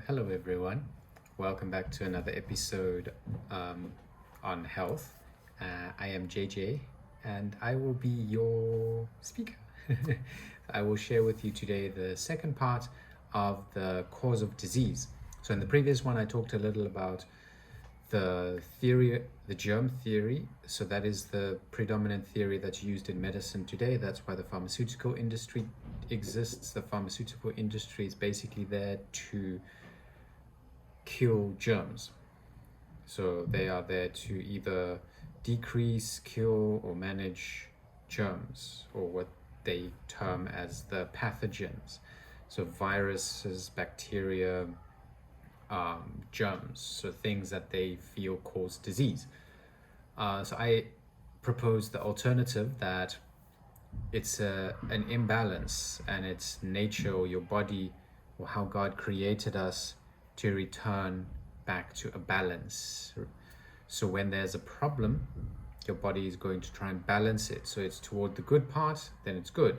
Hello everyone, welcome back to another episode on health. I am JJ and I will be your speaker. I will share with you today the second part of the cause of disease. So in the previous one I talked a little about the theory, the germ theory. So that is the predominant theory that's used in medicine today. That's why the pharmaceutical industry exists. The pharmaceutical industry is basically there to kill germs. So they are there to either decrease, kill, or manage germs, or what they term as the pathogens. So viruses, bacteria, germs, so things that they feel cause disease. So I propose the alternative that it's an imbalance, and it's nature or your body or how God created us to return back to a balance. So when there's a problem, your body is going to try and balance it. So it's toward the good part, then it's good.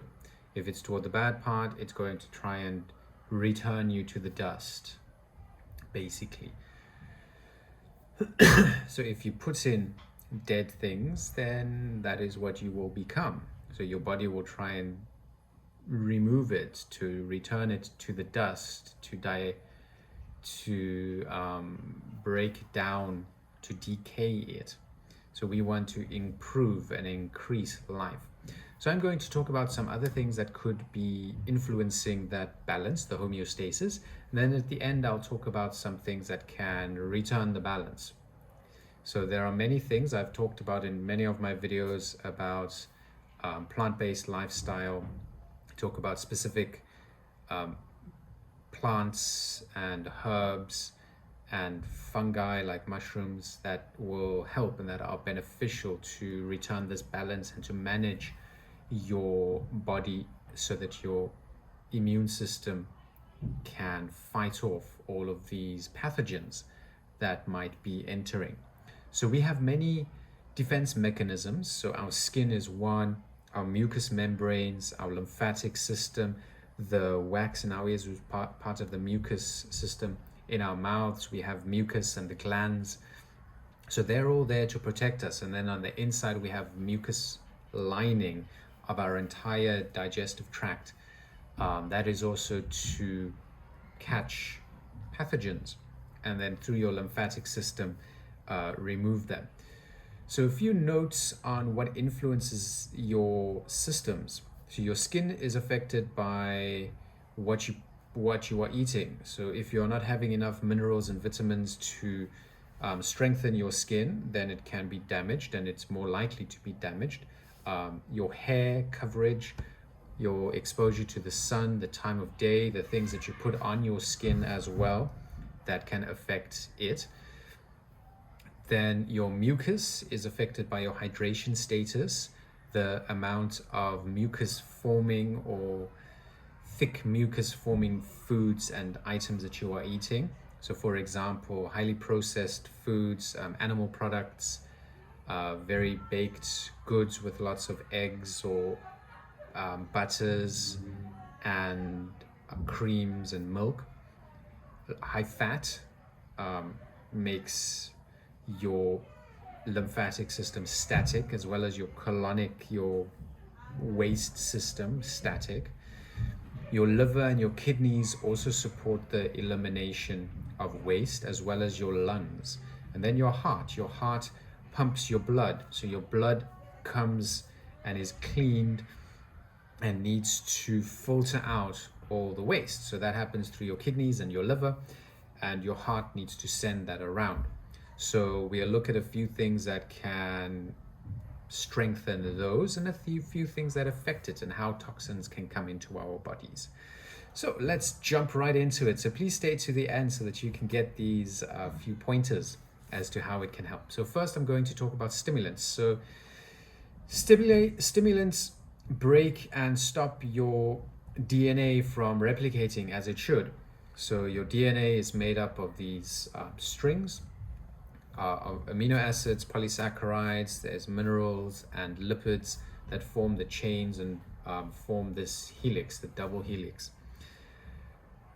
If it's toward the bad part, it's going to try and return you to the dust, basically. So if you put in dead things, then that is what you will become. So your body will try and remove it, to return it to the dust, to break down, to decay it. So we want to improve and increase life. So I'm going to talk about some other things that could be influencing that balance, the homeostasis. And then at the end, I'll talk about some things that can return the balance. So there are many things I've talked about in many of my videos about plant-based lifestyle. Talk about specific plants and herbs and fungi like mushrooms that will help and that are beneficial to return this balance and to manage your body so that your immune system can fight off all of these pathogens that might be entering. So we have many defense mechanisms. So our skin is one, our mucous membranes, our lymphatic system, the wax in our ears is part of the mucous system. In our mouths, we have mucus and the glands. So they're all there to protect us. And then on the inside, we have mucus lining of our entire digestive tract. That is also to catch pathogens. And then through your lymphatic system, remove them. So a few notes on what influences your systems. So your skin is affected by what you are eating. So if you're not having enough minerals and vitamins to strengthen your skin, then it can be damaged, and it's more likely to be damaged. Your hair coverage, your exposure to the sun, the time of day, the things that you put on your skin as well, that can affect it. Then your mucus is affected by your hydration status, the amount of mucus forming or thick mucus forming foods and items that you are eating. So for example, highly processed foods, animal products, very baked goods with lots of eggs or butters and creams and milk. High fat makes your lymphatic system static, as well as your colonic, your waste system static. Your liver and your kidneys also support the elimination of waste, as well as your lungs. And then your heart pumps your blood. So your blood comes and is cleaned and needs to filter out all the waste. So that happens through your kidneys and your liver, and your heart needs to send that around. So we'll look at a few things that can strengthen those, and a few things that affect it, and how toxins can come into our bodies. So let's jump right into it. So please stay to the end so that you can get these few pointers as to how it can help. So first I'm going to talk about stimulants. So stimulants break and stop your DNA from replicating as it should. So your DNA is made up of these strings, amino acids, polysaccharides, there's minerals and lipids that form the chains and form this helix, the double helix.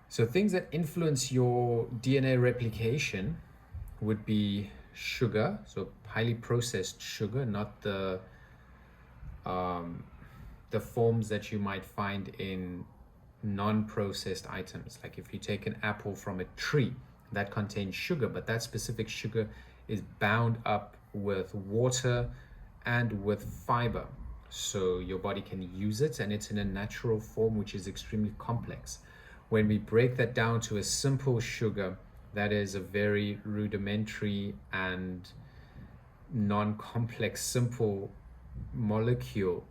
So things that influence your DNA replication would be sugar, so highly processed sugar, not um, the forms that you might find in non-processed items. Like if you take an apple from a tree, that contains sugar, but that specific sugar is bound up with water and with fiber. So your body can use it, and it's in a natural form, which is extremely complex. When we break that down to a simple sugar, that is a very rudimentary and non-complex, simple molecule,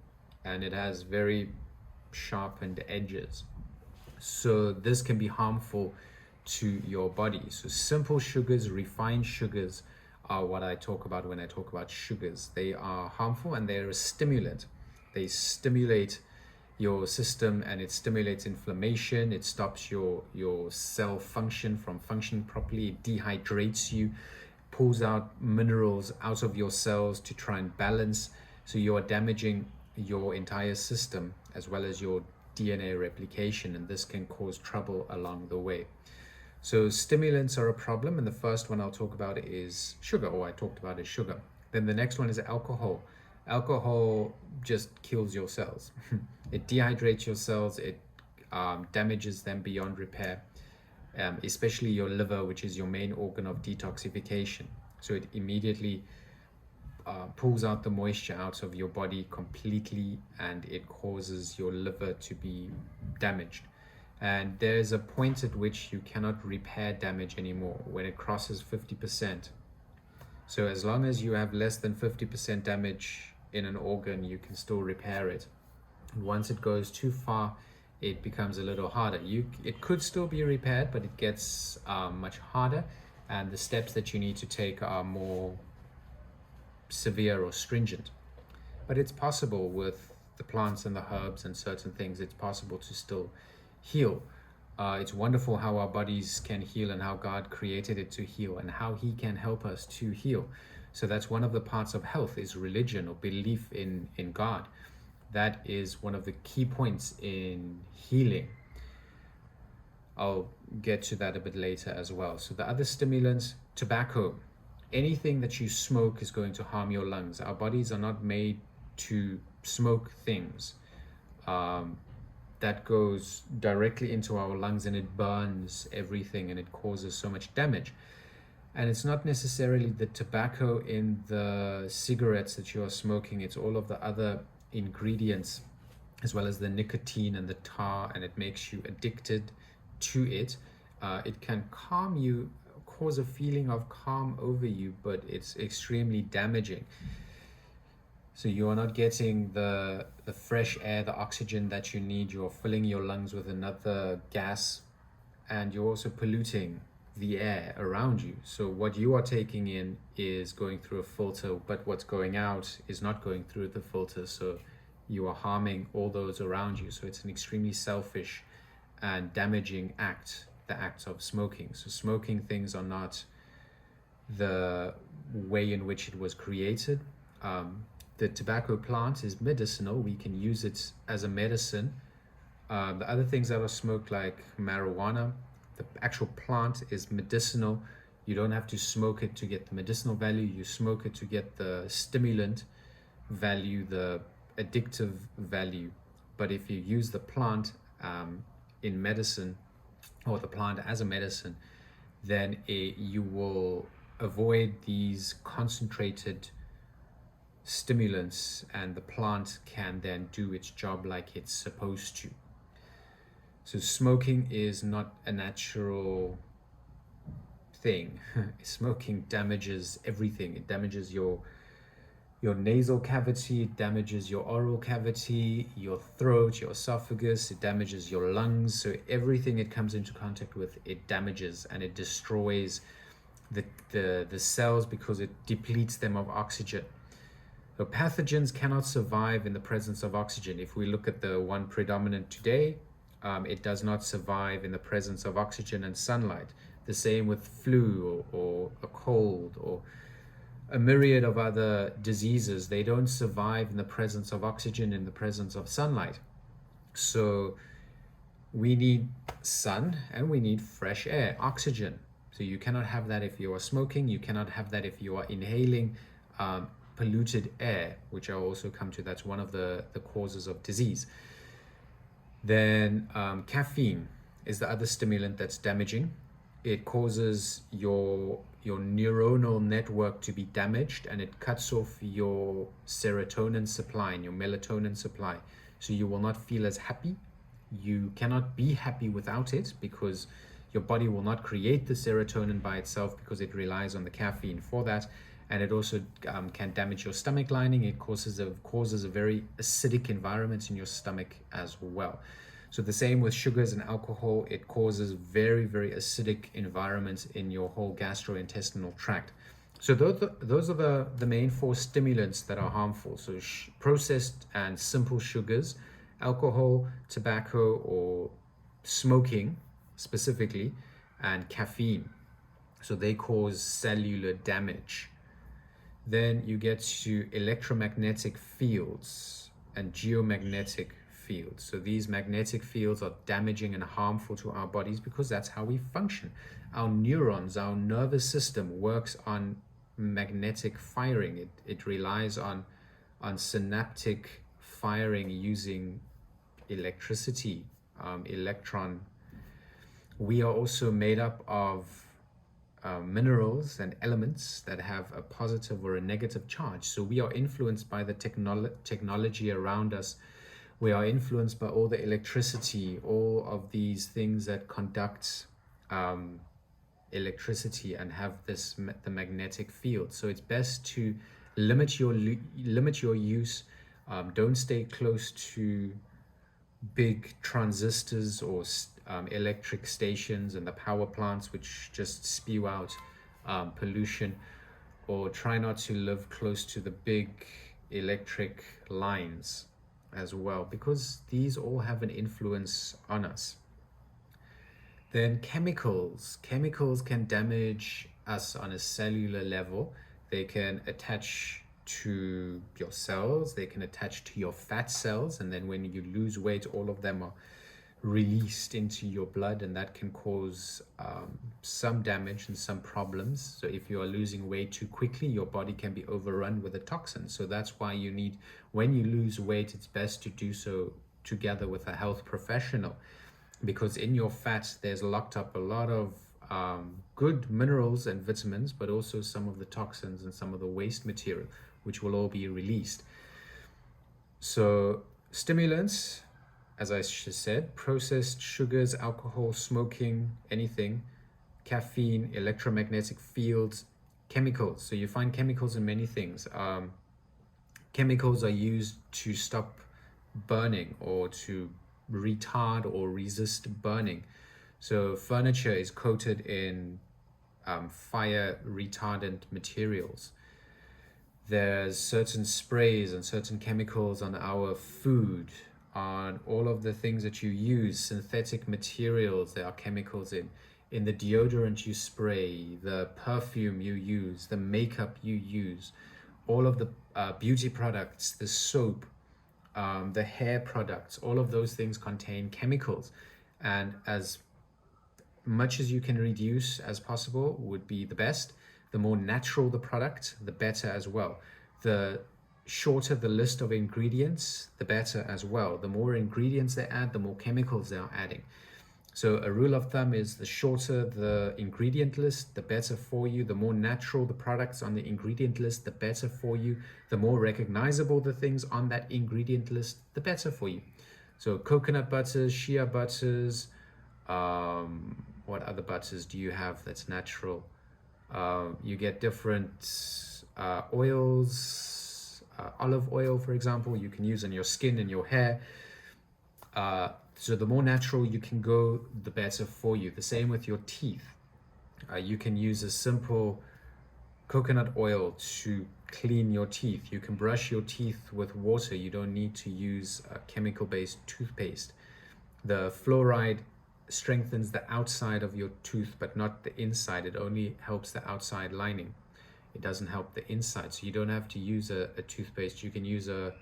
and it has very sharpened edges. So this can be harmful to your body. So simple sugars, refined sugars, are what I talk about when I talk about sugars. They are harmful and they're a stimulant. They stimulate your system, and it stimulates inflammation. It stops your cell function from functioning properly. It dehydrates you, pulls out minerals out of your cells to try and balance. So you are damaging your entire system as well as your DNA replication, and this can cause trouble along the way. So stimulants are a problem, and the first one I'll talk about is sugar, or I talked about is sugar. Then the next one is alcohol. Alcohol just kills your cells. It dehydrates your cells, it damages them beyond repair, especially your liver, which is your main organ of detoxification. So it immediately pulls out the moisture out of your body completely, and it causes your liver to be damaged. And there's a point at which you cannot repair damage anymore when it crosses 50%. So as long as you have less than 50% damage in an organ, you can still repair it. And once it goes too far, it becomes a little harder. It could still be repaired, but it gets much harder, and the steps that you need to take are more severe or stringent. But it's possible with the plants and the herbs and certain things, it's possible to still heal. It's wonderful how our bodies can heal, and how God created it to heal, and how He can help us to heal. So that's one of the parts of health, is religion or belief in God. That is one of the key points in healing. I'll get to that a bit later as well. So the other stimulants, tobacco. Anything that you smoke is going to harm your lungs. Our bodies are not made to smoke things. That goes directly into our lungs, and it burns everything, and it causes so much damage. And it's not necessarily the tobacco in the cigarettes that you are smoking, it's all of the other ingredients, as well as the nicotine and the tar, and it makes you addicted to it. It can calm you, cause a feeling of calm over you, but it's extremely damaging. So you are not getting the fresh air, the oxygen that you need. You're filling your lungs with another gas, and you're also polluting the air around you. So what you are taking in is going through a filter, but what's going out is not going through the filter. So you are harming all those around you. So it's an extremely selfish and damaging act, the act of smoking. So smoking things are not the way in which it was created. The tobacco plant is medicinal. We can use it as a medicine. The other things that are smoked, like marijuana, the actual plant is medicinal. You don't have to smoke it to get the medicinal value. You smoke it to get the stimulant value, the addictive value. But if you use the plant in medicine, or the plant as a medicine, then you will avoid these concentrated stimulants, and the plant can then do its job like it's supposed to. So smoking is not a natural thing. Smoking damages everything. It damages your nasal cavity, it damages your oral cavity, your throat, your esophagus, it damages your lungs. So everything it comes into contact with, it damages, and it destroys the cells, because it depletes them of oxygen. So pathogens cannot survive in the presence of oxygen. If we look at the one predominant today, it does not survive in the presence of oxygen and sunlight. The same with flu or a cold or a myriad of other diseases. They don't survive in the presence of oxygen, in the presence of sunlight. So we need sun and we need fresh air, oxygen. So you cannot have that if you are smoking. You cannot have that if you are inhaling polluted air, which I'll also come to. That's one of the causes of disease. Then caffeine is the other stimulant that's damaging. It causes your neuronal network to be damaged, and it cuts off your serotonin supply and your melatonin supply. So you will not feel as happy. You cannot be happy without it because your body will not create the serotonin by itself because it relies on the caffeine for that. And it also can damage your stomach lining. It causes a very acidic environment in your stomach as well. So the same with sugars and alcohol, it causes very, very acidic environments in your whole gastrointestinal tract. So those are the main four stimulants that are harmful. So processed and simple sugars, alcohol, tobacco, or smoking specifically, and caffeine. So they cause cellular damage. Then you get to electromagnetic fields and geomagnetic fields. So these magnetic fields are damaging and harmful to our bodies because that's how we function. Our neurons, our nervous system works on magnetic firing. It relies on synaptic firing using electricity, electron. We are also made up of minerals and elements that have a positive or a negative charge. So we are influenced by the technology around us. We are influenced by all the electricity, all of these things that conduct electricity and have the magnetic field. So it's best to limit your use. Don't stay close to big transistors or electric stations and the power plants which just spew out pollution, or try not to live close to the big electric lines as well, because these all have an influence on us. Then chemicals can damage us on a cellular level. They can attach to your cells, they can attach to your fat cells, and then when you lose weight, all of them are released into your blood, and that can cause some damage and some problems. So if you are losing weight too quickly, your body can be overrun with a toxin. So that's why you need, when you lose weight, it's best to do so together with a health professional, because in your fat there's locked up a lot of good minerals and vitamins, but also some of the toxins and some of the waste material, which will all be released. So stimulants, as I just said, processed sugars, alcohol, smoking, anything, caffeine, electromagnetic fields, chemicals. So you find chemicals in many things. Chemicals are used to stop burning or to retard or resist burning. So furniture is coated in fire retardant materials. There's certain sprays and certain chemicals on our food, on all of the things that you use, synthetic materials, there are chemicals in the deodorant you spray, the perfume you use, the makeup you use, all of the beauty products, the soap, the hair products, all of those things contain chemicals. And as much as you can reduce as possible would be the best. The more natural the product, the better as well. The shorter the list of ingredients, the better as well. The more ingredients they add, the more chemicals they are adding. So a rule of thumb is the shorter the ingredient list, the better for you. The more natural the products on the ingredient list, the better for you. The more recognizable the things on that ingredient list, the better for you. So coconut butters, shea butters, what other butters do you have that's natural? You get different oils, olive oil, for example, you can use on your skin and your hair. So the more natural you can go, the better for you. The same with your teeth. You can use a simple coconut oil to clean your teeth. You can brush your teeth with water. You don't need to use a chemical-based toothpaste. The fluoride strengthens the outside of your tooth, but not the inside. It only helps the outside lining. It doesn't help the inside. So you don't have to use a toothpaste. You can use a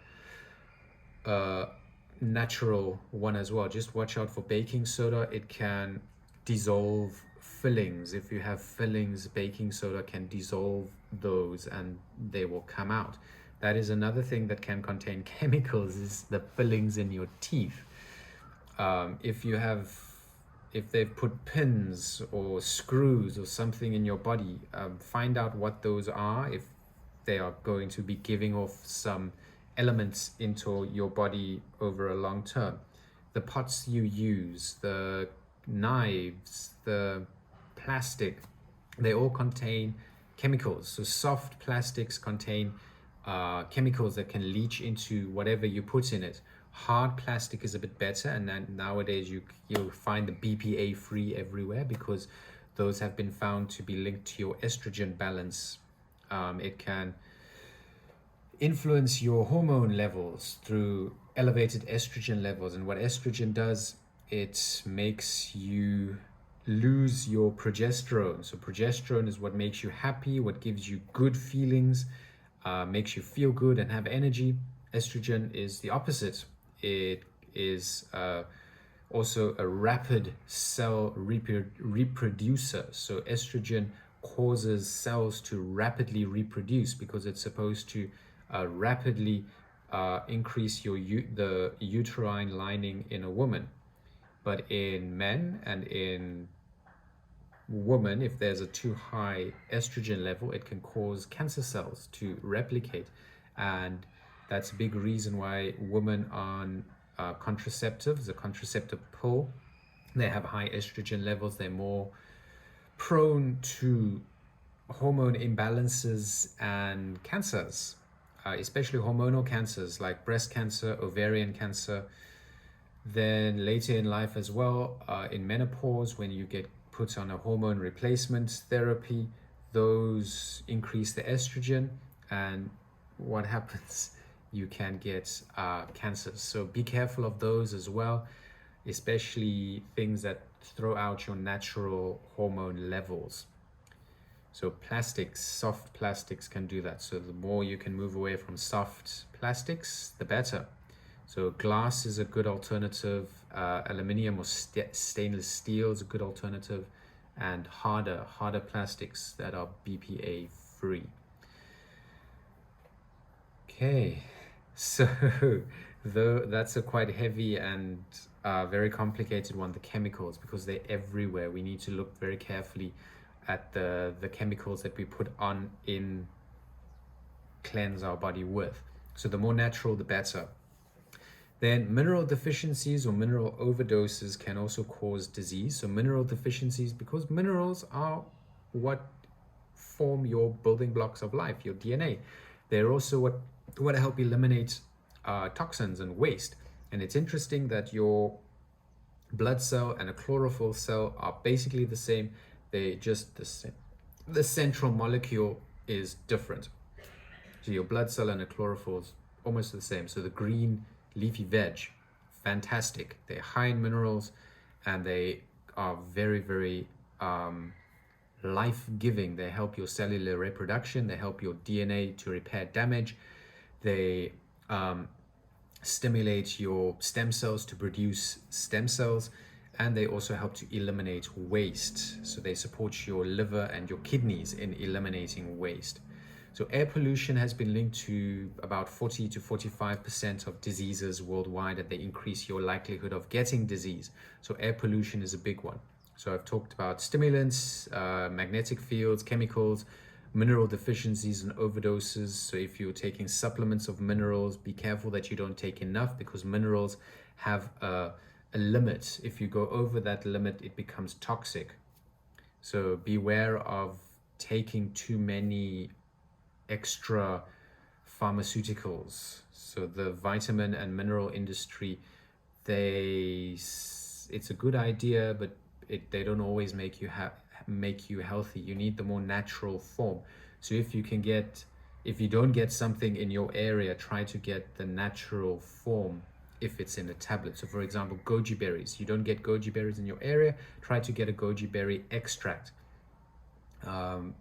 natural one as well. Just watch out for baking soda. It can dissolve fillings. If you have fillings, baking soda can dissolve those and they will come out. That is another thing that can contain chemicals, is the fillings in your teeth. If they've put pins or screws or something in your body, find out what those are, if they are going to be giving off some elements into your body over a long term. The pots you use, the knives, the plastic, they all contain chemicals. So soft plastics contain chemicals that can leach into whatever you put in it. Hard plastic is a bit better, and then nowadays you'll find the BPA free everywhere, because those have been found to be linked to your estrogen balance. It can influence your hormone levels through elevated estrogen levels, and what estrogen does, it makes you lose your progesterone. So progesterone is what makes you happy, what gives you good feelings, makes you feel good and have energy. Estrogen is the opposite. It is also a rapid cell reproducer. So estrogen causes cells to rapidly reproduce because it's supposed to rapidly increase the uterine lining in a woman. But in men and in women, if there's a too high estrogen level, it can cause cancer cells to replicate. And that's a big reason why women on contraceptives, the contraceptive pill, they have high estrogen levels. They're more prone to hormone imbalances and cancers, especially hormonal cancers like breast cancer, ovarian cancer. Then later in life as well, in menopause, when you get put on a hormone replacement therapy, those increase the estrogen, and what happens? You can get cancers. So be careful of those as well, especially things that throw out your natural hormone levels. So plastics, soft plastics can do that. So the more you can move away from soft plastics, the better. So glass is a good alternative. Aluminium or stainless steel is a good alternative, and harder plastics that are BPA free. Okay, so though that's a quite heavy and very complicated one, the chemicals, because they're everywhere. We need to look very carefully at the chemicals that we put on in cleanse our body with. So the more natural, the better. Then mineral deficiencies or mineral overdoses can also cause disease. So mineral deficiencies, because minerals are what form your building blocks of life, your DNA. They're also what help eliminate toxins and waste. And it's interesting that your blood cell and a chlorophyll cell are basically the same. They just the same. The central molecule is different. So your blood cell and a chlorophyll is almost the same. So the green leafy veg, fantastic. They're high in minerals, and they are very, very life-giving. They help your cellular reproduction. They help your DNA to repair damage. They stimulate your stem cells to produce stem cells, and they also help to eliminate waste. So they support your liver and your kidneys in eliminating waste. So air pollution has been linked to about 40 to 45% of diseases worldwide, and they increase your likelihood of getting disease. So air pollution is a big one. So I've talked about stimulants, magnetic fields, chemicals, mineral deficiencies and overdoses. So if you're taking supplements of minerals, be careful that you don't take enough, because minerals have a limit. If you go over that limit, it becomes toxic. So beware of taking too many extra pharmaceuticals. So the vitamin and mineral industry, it's a good idea, but they don't always make you healthy. You need the more natural form. So if you don't get something in your area, try to get the natural form if it's in a tablet. So for example, goji berries. You don't get goji berries in your area, try to get a goji berry extract.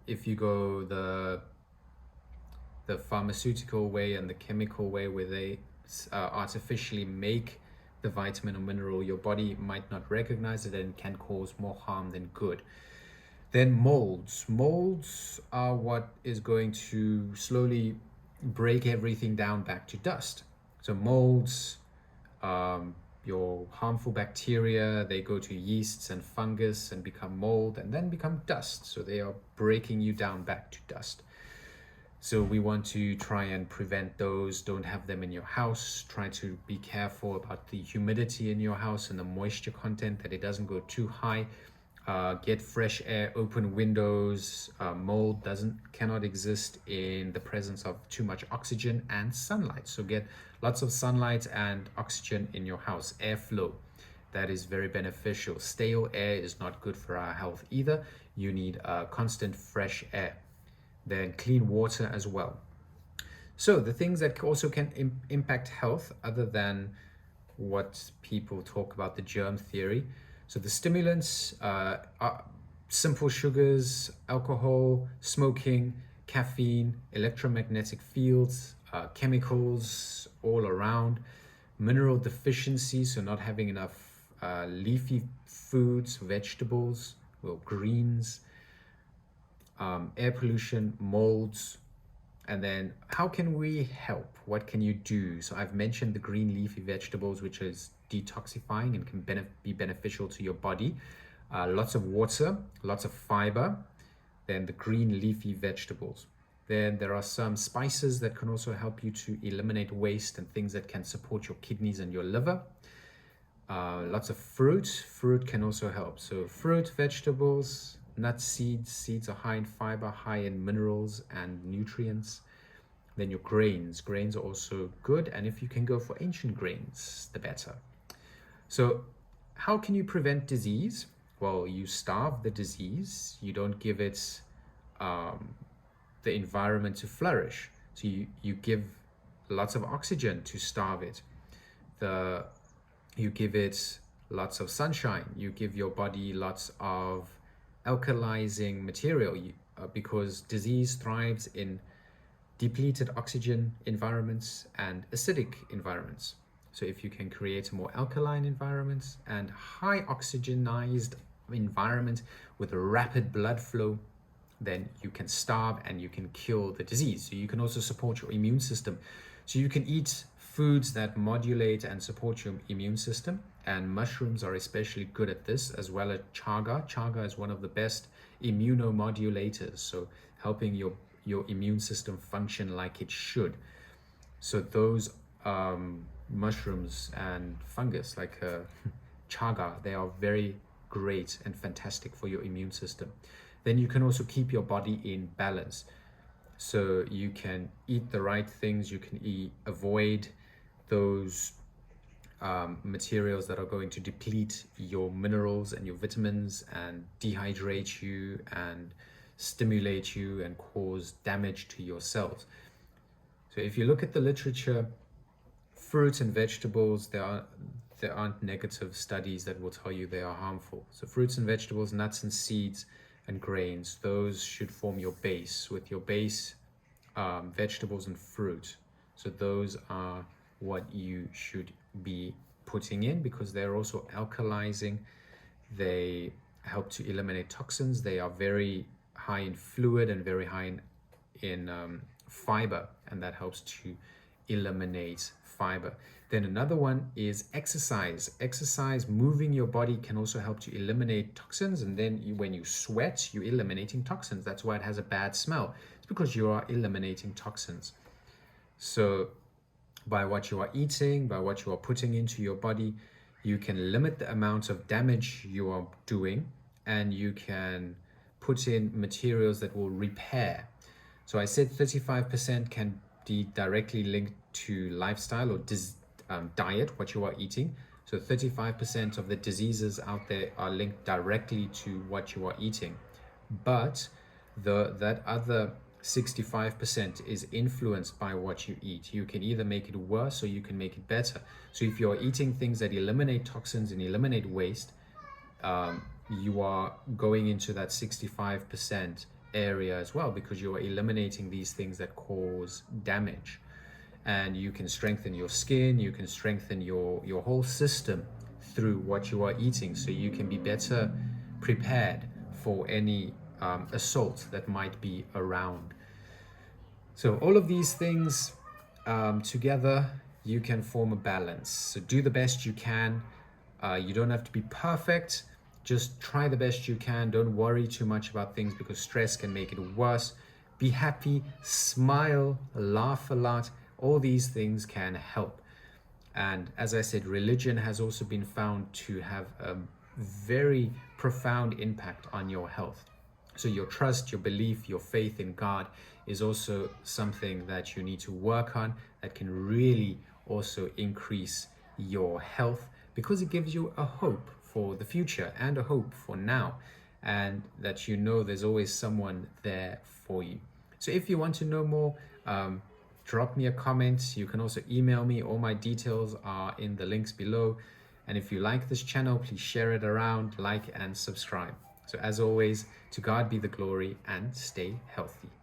If you go the pharmaceutical way and the chemical way, where they artificially make the vitamin or mineral, your body might not recognize it and can cause more harm than good. Then molds. Molds are what is going to slowly break everything down back to dust. So molds, your harmful bacteria, they go to yeasts and fungus and become mold and then become dust. So they are breaking you down back to dust. So we want to try and prevent those. Don't have them in your house. Try to be careful about the humidity in your house and the moisture content, that it doesn't go too high. Get fresh air, open windows. Mold cannot exist in the presence of too much oxygen and sunlight. So get lots of sunlight and oxygen in your house. Airflow, that is very beneficial. Stale air is not good for our health either. You need constant fresh air. Then clean water as well. So the things that also can impact health, other than what people talk about, the germ theory. So the stimulants are simple sugars, alcohol, smoking, caffeine, electromagnetic fields, chemicals all around, mineral deficiencies, so not having enough leafy foods, vegetables, well, greens, air pollution, molds. And then how can we help? What can you do? So I've mentioned the green leafy vegetables, which is detoxifying and can be beneficial to your body. Lots of water, lots of fiber. Then the green leafy vegetables. Then there are some spices that can also help you to eliminate waste and things that can support your kidneys and your liver. Lots of fruit. Fruit can also help. So fruit, vegetables, nuts, seeds. Seeds are high in fiber, high in minerals and nutrients. Then your grains. Grains are also good, and if you can go for ancient grains, the better. So how can you prevent disease? Well, you starve the disease. You don't give it the environment to flourish. So you give lots of oxygen to starve it. You give it lots of sunshine. You give your body lots of alkalizing material, because disease thrives in depleted oxygen environments and acidic environments. So if you can create a more alkaline environment and high oxygenized environment with a rapid blood flow, then you can starve and you can kill the disease. So you can also support your immune system. So you can eat foods that modulate and support your immune system, and mushrooms are especially good at this, as well as chaga. Chaga is one of the best immunomodulators, so helping your immune system function like it should. So those mushrooms and fungus like chaga, they are very great and fantastic for your immune system. Then you can also keep your body in balance. So you can eat the right things, you can avoid those materials that are going to deplete your minerals and your vitamins and dehydrate you and stimulate you and cause damage to your cells. So if you look at the literature, fruits and vegetables, there aren't negative studies that will tell you they are harmful. So fruits and vegetables, nuts and seeds and grains, those should form your base. With your base, vegetables and fruit. So those are what you should be putting in, because they're also alkalizing. They help to eliminate toxins. They are very high in fluid and very high in fiber, and that helps to eliminate fiber. Then another one is exercise. Exercise, moving your body, can also help to eliminate toxins. And then when you sweat, you're eliminating toxins. That's why it has a bad smell. It's because you are eliminating toxins. So by what you are eating, by what you are putting into your body, you can limit the amount of damage you are doing, and you can put in materials that will repair. So I said 35% can be directly linked to lifestyle or diet, what you are eating. So 35% of the diseases out there are linked directly to what you are eating. But that other 65% is influenced by what you eat. You can either make it worse or you can make it better. So if you're eating things that eliminate toxins and eliminate waste, you are going into that 65% area as well, because you are eliminating these things that cause damage. and you can strengthen your skin, you can strengthen your whole system through what you are eating, so you can be better prepared for any assault that might be around. So all of these things together, you can form a balance. So do the best you can. You don't have to be perfect. Just try the best you can. Don't worry too much about things, because stress can make it worse. Be happy, smile, laugh a lot. All these things can help. And as I said, religion has also been found to have a very profound impact on your health. So your trust, your belief, your faith in God is also something that you need to work on, that can really also increase your health, because it gives you a hope for the future and a hope for now, and that you know there's always someone there for you. So if you want to know more, drop me a comment. You can also email me. All my details are in the links below. And if you like this channel, please share it around, like and subscribe. So as always, to God be the glory, and stay healthy.